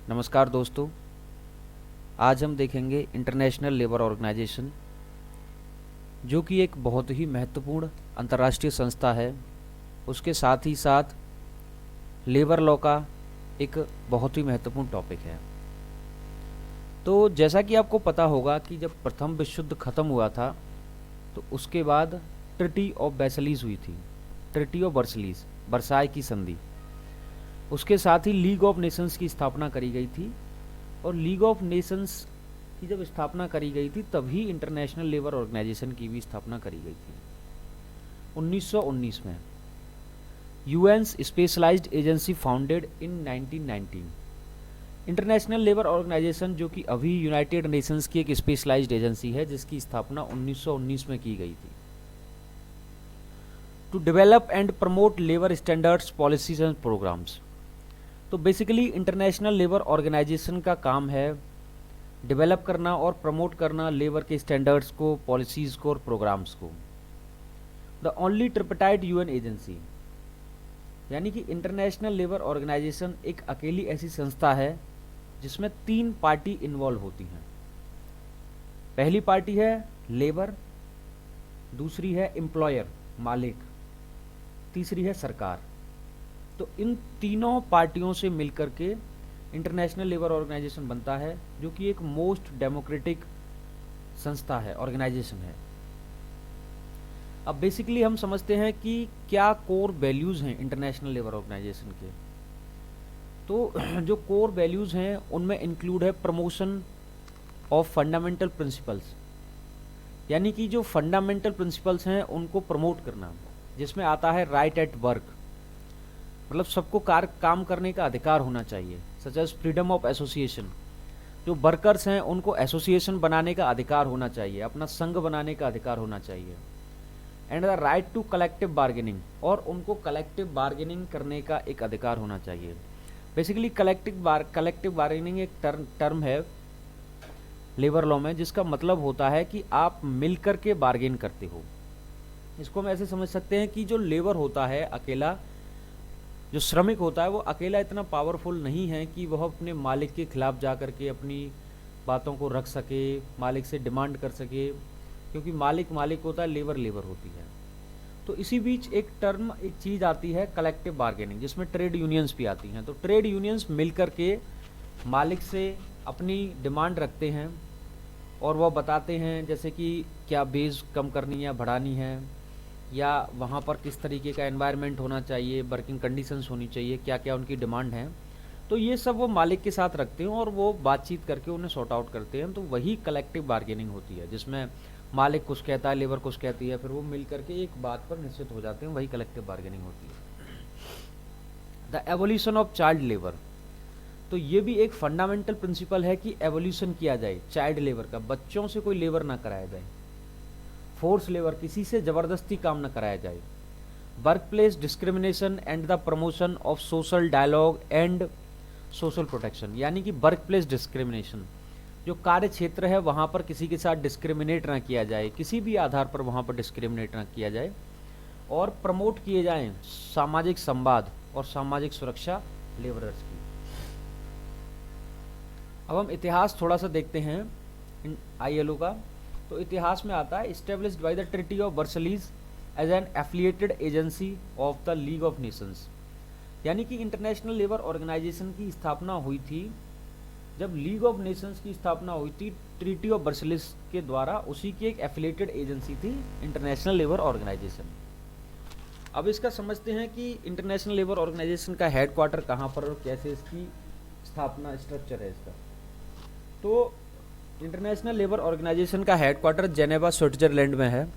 नमस्कार दोस्तों। आज हम देखेंगे इंटरनेशनल लेबर ऑर्गेनाइजेशन, जो कि एक बहुत ही महत्वपूर्ण अंतर्राष्ट्रीय संस्था है। उसके साथ ही साथ लेबर लॉ का एक बहुत ही महत्वपूर्ण टॉपिक है। तो जैसा कि आपको पता होगा कि जब प्रथम विश्व युद्ध खत्म हुआ था तो उसके बाद ट्रिटी ऑफ वर्सलीज हुई थी। ट्रिटी ऑफ वर्सलीज, वर्साई की संधि। उसके साथ ही लीग ऑफ नेशंस की स्थापना करी गई थी, और लीग ऑफ नेशंस की जब स्थापना करी गई थी तभी इंटरनेशनल लेबर ऑर्गेनाइजेशन की भी स्थापना करी गई थी 1919 में। UN's specialised agency founded in 1919। International labour organisation, जो कि अभी यूनाइटेड नेशंस की एक स्पेशलाइज्ड एजेंसी है, जिसकी स्थापना 1919 में की गई थी। To develop and promote labour standards, policies and programmes. तो बेसिकली इंटरनेशनल लेबर ऑर्गेनाइजेशन का काम है डेवलप करना और प्रमोट करना लेबर के स्टैंडर्ड्स को, पॉलिसीज़ को और प्रोग्राम्स को। द ओनली ट्रिपटाइड यूएन एजेंसी, यानी कि इंटरनेशनल लेबर ऑर्गेनाइजेशन एक अकेली ऐसी संस्था है जिसमें 3 पार्टी इन्वॉल्व होती हैं। पहली पार्टी है लेबर, दूसरी है एम्प्लॉयर, मालिक, तीसरी है सरकार। तो इन तीनों पार्टियों से मिलकर के इंटरनेशनल लेबर ऑर्गेनाइजेशन बनता है, जो कि एक मोस्ट डेमोक्रेटिक संस्था है, ऑर्गेनाइजेशन है। अब बेसिकली हम समझते हैं कि क्या कोर वैल्यूज़ हैं इंटरनेशनल लेबर ऑर्गेनाइजेशन के। तो जो कोर वैल्यूज़ हैं उनमें इंक्लूड है प्रमोशन ऑफ फंडामेंटल प्रिंसिपल्स, यानी कि जो फंडामेंटल प्रिंसिपल्स हैं उनको प्रमोट करना, जिसमें आता है राइट एट वर्क, मतलब सबको काम करने का अधिकार होना चाहिए। Such as freedom of association, जो वर्कर्स हैं उनको एसोसिएशन बनाने का अधिकार होना चाहिए, अपना संघ बनाने का अधिकार होना चाहिए। And the right to collective bargaining, और उनको कलेक्टिव बार्गेनिंग करने का एक अधिकार होना चाहिए। बेसिकली कलेक्टिव बार्गेनिंग एक टर्म है लेबर लॉ में, जिसका मतलब होता है कि आप मिलकर के बार्गेन करते हो। इसको हम ऐसे समझ सकते हैं कि जो लेबर होता है अकेला, जो श्रमिक होता है वो अकेला इतना पावरफुल नहीं है कि वह अपने मालिक के खिलाफ जा कर के अपनी बातों को रख सके, मालिक से डिमांड कर सके, क्योंकि मालिक होता है, लेबर होती है। तो इसी बीच एक चीज़ आती है कलेक्टिव बार्गेनिंग, जिसमें ट्रेड यूनियंस भी आती हैं। तो ट्रेड यूनियंस मिल कर के मालिक से अपनी डिमांड रखते हैं और वह बताते हैं जैसे कि क्या बेस कम करनी है, बढ़ानी है, या वहाँ पर किस तरीके का एनवायरनमेंट होना चाहिए, वर्किंग कंडीशंस होनी चाहिए, क्या क्या उनकी डिमांड है। तो ये सब वो मालिक के साथ रखते हैं और वो बातचीत करके उन्हें सॉर्ट आउट करते हैं। तो वही कलेक्टिव बार्गेनिंग होती है, जिसमें मालिक कुछ कहता है, लेबर कुछ कहती है, फिर वो मिल करके एक बात पर निश्चित हो जाते हैं, वही कलेक्टिव बार्गेनिंग होती है। The evolution of child labour, तो ये भी एक फंडामेंटल प्रिंसिपल है कि एवोल्यूशन किया जाए चाइल्ड लेबर का, बच्चों से कोई लेबर ना कराया जाए। फोर्स लेबर, किसी से ज़बरदस्ती काम न कराया जाए। Workplace discrimination and the promotion of social dialogue and social protection, यानी कि वर्क प्लेस डिस्क्रिमिनेशन, जो कार्य क्षेत्र है वहाँ पर किसी के साथ डिस्क्रिमिनेट ना किया जाए, किसी भी आधार पर वहाँ पर डिस्क्रिमिनेट ना किया जाए, और प्रमोट किए जाएं सामाजिक संवाद और सामाजिक सुरक्षा लेबरर्स की। अब हम इतिहास थोड़ा सा देखते हैं आईएलओ का। तो इतिहास में आता है established by the treaty of Versailles as an affiliated agency of the League of Nations, यानी कि इंटरनेशनल लेबर ऑर्गेनाइजेशन की स्थापना हुई थी जब लीग ऑफ नेशंस की स्थापना हुई थी ट्रिटी ऑफ वर्सलीज के द्वारा। उसी की एक एफिलिएटेड एजेंसी थी इंटरनेशनल लेबर ऑर्गेनाइजेशन। अब इसका समझते हैं कि इंटरनेशनल लेबर ऑर्गेनाइजेशन का हेडक्वार्टर कहाँ पर और कैसे इसकी स्थापना, स्ट्रक्चर है इसका। तो इंटरनेशनल लेबर ऑर्गेनाइजेशन का हेडक्वार्टर जेनेवा, स्विट्जरलैंड में है।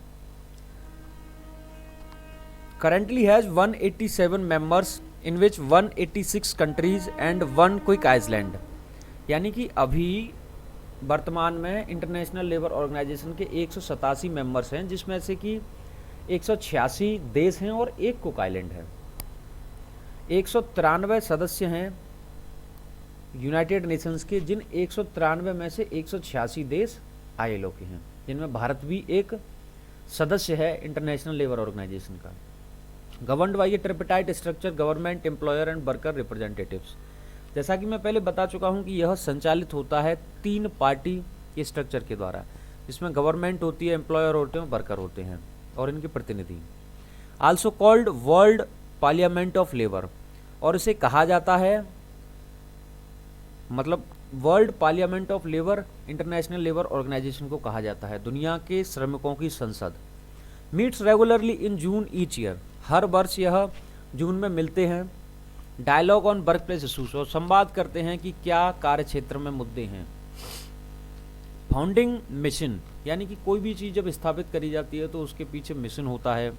Currently has 187 members in which 186 countries and 1 Cook Island, यानी कि अभी वर्तमान में इंटरनेशनल लेबर ऑर्गेनाइजेशन के 187 मेंबर्स हैं, जिसमें से कि 186 देश हैं और 1 कुक आइलैंड है। 193 सदस्य हैं यूनाइटेड नेशंस के, जिन 193 में से 186 देश आईएलओ के हैं, जिनमें भारत भी एक सदस्य है इंटरनेशनल लेबर ऑर्गेनाइजेशन का। Governed by a tripartite structure, government, employer and worker representatives. जैसा कि मैं पहले बता चुका हूं कि यह संचालित होता है 3 पार्टी के स्ट्रक्चर के द्वारा, जिसमें गवर्नमेंट होती है, एम्प्लॉयर होते हैं, वर्कर होते हैं और इनके प्रतिनिधि। Also called world parliament of labour, और इसे कहा जाता है, मतलब world parliament of labour international labour organisation को कहा जाता है दुनिया के श्रमिकों की संसद। Meets regularly in June each year, हर वर्ष यह जून में मिलते हैं। Dialogue on work place issues, और संवाद करते हैं कि क्या कार्य क्षेत्र में मुद्दे हैं। फाउंडिंग मिशन, यानी कि कोई भी चीज़ जब स्थापित करी जाती है तो उसके पीछे मिशन होता है,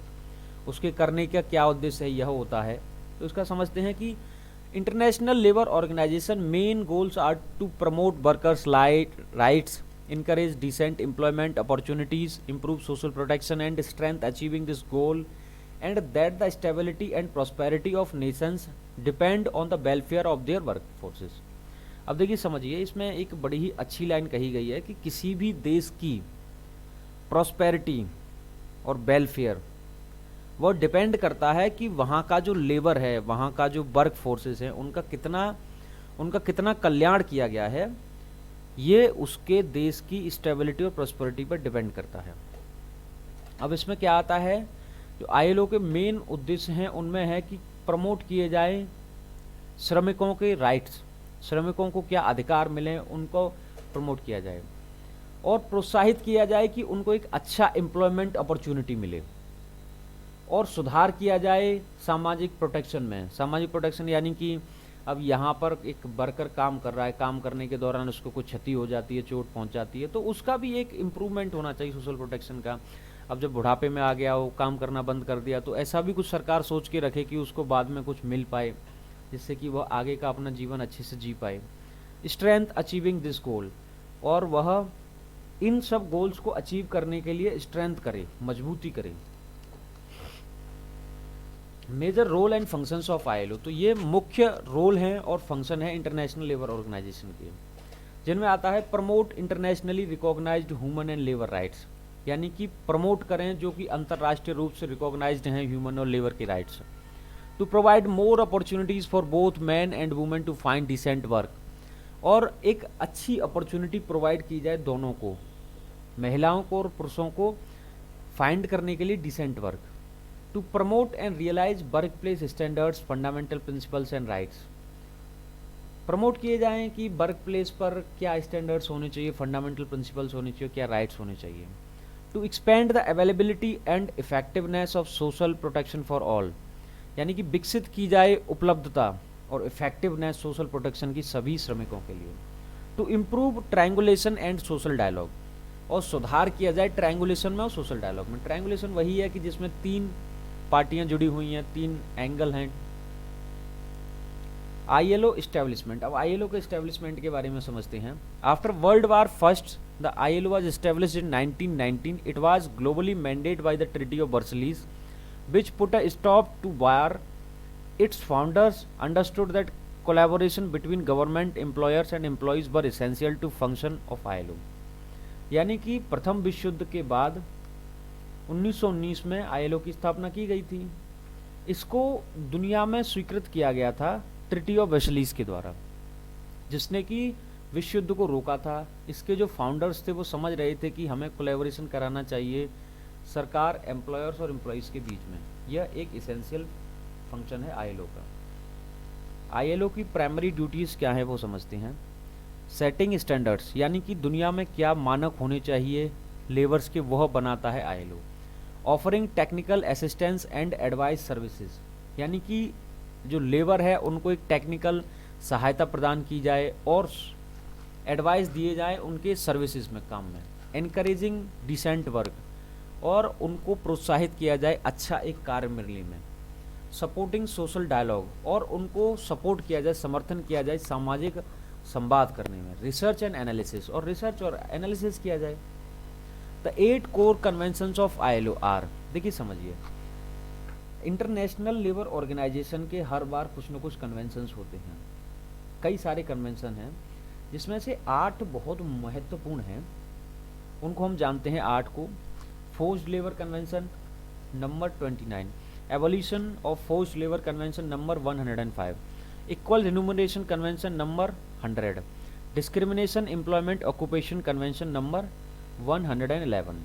उसके करने का क्या उद्देश्य है यह होता है। तो इसका समझते हैं कि international labour organisation main goals are to promote workers rights, encourage decent employment opportunities, improve social protection and strength achieving this goal, and that the stability and prosperity of nations depend on the welfare of their workforces। अब देखिए समझिए, इसमें एक बड़ी ही अच्छी line कही गई है कि किसी भी देश की प्रॉस्पेरिटी और वेलफेयर वो डिपेंड करता है कि वहाँ का जो लेबर है, वहाँ का जो वर्क फोर्सेस है, उनका कितना कल्याण किया गया है, ये उसके देश की स्टेबिलिटी और प्रॉस्पेरिटी पर डिपेंड करता है। अब इसमें क्या आता है, जो आईएलओ के मेन उद्देश्य हैं उनमें है कि प्रमोट किए जाए श्रमिकों के राइट्स, श्रमिकों को क्या अधिकार मिले उनको प्रमोट किया जाए, और प्रोत्साहित किया जाए कि उनको एक अच्छा एम्प्लॉयमेंट अपॉर्चुनिटी मिले, और सुधार किया जाए सामाजिक प्रोटेक्शन में। सामाजिक प्रोटेक्शन यानी कि अब यहाँ पर एक वर्कर काम कर रहा है, काम करने के दौरान उसको कुछ क्षति हो जाती है, चोट पहुँच जाती है, तो उसका भी एक इम्प्रूवमेंट होना चाहिए सोशल प्रोटेक्शन का। अब जब बुढ़ापे में आ गया हो, काम करना बंद कर दिया, तो ऐसा भी कुछ सरकार सोच के रखे कि उसको बाद में कुछ मिल पाए, जिससे कि वह आगे का अपना जीवन अच्छे से जी पाए। स्ट्रेंथ अचीविंग दिस गोल, और वह इन सब गोल्स को अचीव करने के लिए स्ट्रेंथ करे, मजबूती करे। Major role and functions of ILO, तो ये मुख्य रोल हैं और फंक्शन है इंटरनेशनल लेबर ऑर्गेनाइजेशन के, जिनमें आता है promote internationally recognised human and labour rights, यानी कि प्रमोट करें जो कि अंतर्राष्ट्रीय रूप से रिकॉग्नाइज्ड हैं ह्यूमन और लेबर के rights. To provide more opportunities for both man and women to find decent work, और एक अच्छी अपॉर्चुनिटी प्रोवाइड की जाए दोनों को, महिलाओं को और पुरुषों को फाइंड करने के लिए decent work. To promote and realise work place standards, fundamental principles and rights, promote किए जाएं कि वर्क प्लेस पर क्या स्टैंडर्ड्स होने चाहिए, फंडामेंटल प्रिंसिपल्स होने चाहिए, क्या राइट्स होने चाहिए। To expand the availability and effectiveness of social protection for all, यानी कि विकसित की जाए उपलब्धता और इफेक्टिवनेस सोशल प्रोटेक्शन की सभी श्रमिकों के लिए। To improve triangulation and social dialogue, और सुधार किया जाए ट्रायंगुलेशन में और सोशल डायलॉग में। ट्रायंगुलेशन वही है कि जिसमें 3 पार्टियां जुड़ी हुई हैं, 3 एंगल हैं। आईएलओ एस्टेब्लिशमेंट, अब आईएलओ के एस्टेब्लिशमेंट के बारे में समझते हैं। After world war first the ILO was established in 1919। It was globally mandated by the treaty of Versailles which put a stop to war. Its founders understood that collaboration between government, employers and employees were essential to function of ILO। यानी कि प्रथम विश्व युद्ध के बाद 1919 में ILO की स्थापना की गई थी। इसको दुनिया में स्वीकृत किया गया था ट्रीटी ऑफ वर्सलीज के द्वारा, जिसने कि विश्व युद्ध को रोका था। इसके जो फाउंडर्स थे वो समझ रहे थे कि हमें कोलैबोरेशन कराना चाहिए सरकार, एम्प्लॉयर्स और एम्प्लॉइज़ के बीच में। यह एक इसेंशियल फंक्शन है आईएलओ का। आईएलओ की प्राइमरी ड्यूटीज़ क्या है वो समझते हैं। सेटिंग स्टैंडर्ड्स, यानी कि दुनिया में क्या मानक होने चाहिए लेबर्स के, वह बनाता है ILO. Offering technical assistance and advice services, यानी कि जो लेबर है उनको एक टेक्निकल सहायता प्रदान की जाए और एडवाइस दिए जाए उनके सर्विसेज में, काम में। एनकरेजिंग डिसेंट वर्क, और उनको प्रोत्साहित किया जाए अच्छा एक कार्य मिलने में। सपोर्टिंग सोशल डायलॉग, और उनको सपोर्ट किया जाए, समर्थन किया जाए सामाजिक संवाद करने में। रिसर्च एंड एनालिसिस, और रिसर्च और एनालिसिस किया जाए। The 8 core conventions of ILO are, देखिए समझिए, इंटरनेशनल लेबर ऑर्गेनाइजेशन के हर बार कुछ न कुछ कन्वेंशंस होते हैं, कई सारे कन्वेंशन हैं, जिसमें से 8 बहुत महत्वपूर्ण हैं। उनको हम जानते हैं 8 को। Forced labour convention number 29, abolition of forced labour convention number 105, equal remuneration convention number 100, discrimination employment occupation convention number 111,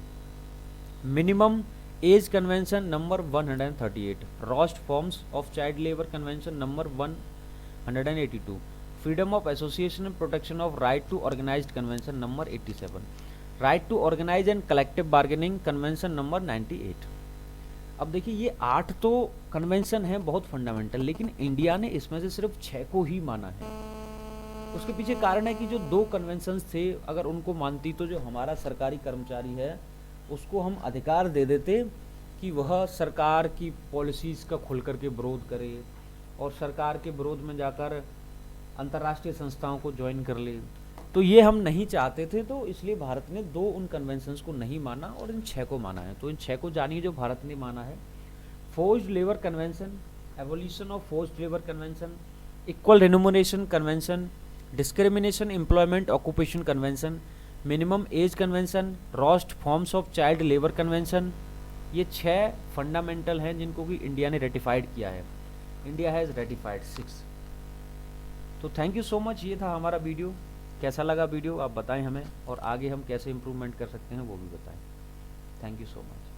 minimum age convention number 138, worst forms of child labour convention number 182, freedom of association and protection of right to organised convention number 87, right to organise and collective bargaining convention number 98। अब देखिए ये 8 तो convention है बहुत fundamental, लेकिन India ने इसमें से सिर्फ 6 को ही माना है। उसके पीछे कारण है कि जो 2 कन्वेंशंस थे अगर उनको मानती तो जो हमारा सरकारी कर्मचारी है उसको हम अधिकार दे देते कि वह सरकार की पॉलिसीज़ का खुल करके विरोध करे और सरकार के विरोध में जाकर अंतर्राष्ट्रीय संस्थाओं को ज्वाइन कर ले। तो ये हम नहीं चाहते थे, तो इसलिए भारत ने 2 उन कन्वेंशंस को नहीं माना और इन 6 को माना है। तो इन 6 को जानिए जो भारत ने माना है। Forced labour convention, evolution of forced labour convention, equal remuneration convention, discrimination employment occupation convention, minimum age convention, roast forms of child labour convention, ये 6 फंडामेंटल हैं जिनको कि इंडिया ने रेटिफाइड किया है। India has ratified 6। तो थैंक यू सो मच, ये था हमारा वीडियो। कैसा लगा वीडियो आप बताएं हमें, और आगे हम कैसे इम्प्रूवमेंट कर सकते हैं वो भी बताएं। Thank you so much.